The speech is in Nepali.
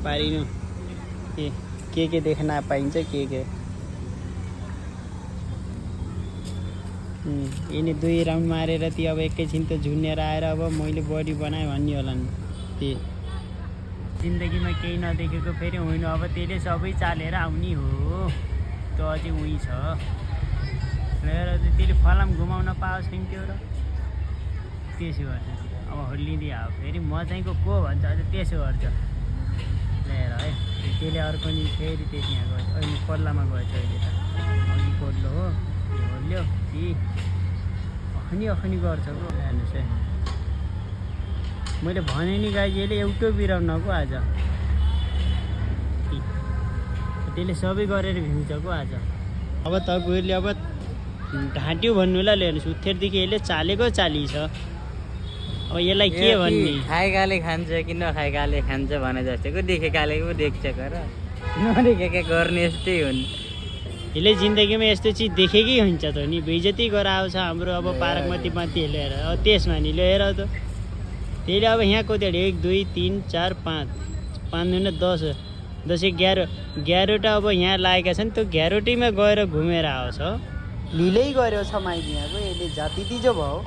पारिनु के देख्न पाइन्छ के यिनी 2 राउन्ड मारेर ती अब एकैछिन त झुन्नेर आएर अब मैले बडी बनाएँ भन्ने होला नि ती जिन्दगीमा केही नदेखेको फेरि होइन अब त्यसले सबै चालेर आउने हो त अझै उही छ र त्यसले फलाम घुमाउन पाओस् नि त्यो र त्यसो गर्छ अब होलिँदै आयो फेरि म चाहिँको को भन्छ अझ त्यसो गर्छ ल्याएर है त्यसले अर्को नि फेरि त्यति यहाँ गएछ अहिले पल्लामा गएछ अहिले त अघि कोल्लो हो होल्यो ती अखनी गर्छ पो हेर्नुहोस् है मैले भने नि गाईले एउटो बिराउनको आज त्यसले सबै गरेर भ्याउँछ को आज अब तपाईँहरूले अब ढाँट्यो भन्नुलाई हेर्नुहोस् उत्थेरदेखि यसले चालेको चाली छ अब यसलाई के भन्ने खाएकाले खान्छ कि नखाएकाले खान्छ भने जस्तोको देखेकाले पो देख्छ गर नदेखेका गर्ने यस्तै हुन् यसले जिन्दगीमा यस्तो चिज देखेकै हुन्छ त नि बेइज्जती गराउँछ हाम्रो अब पार्कमती हेरेर अब त्यसमा नि ल्याएर त त्यसले अब यहाँ कति 1 2 3 4 5 5 दुना 10 10 11 अब यहाँ लागेका छन् त्यो 11 गएर घुमेर आउँछ लिलै गऱ्यो छ माइक यहाँको यसले जाति तिजो भयो।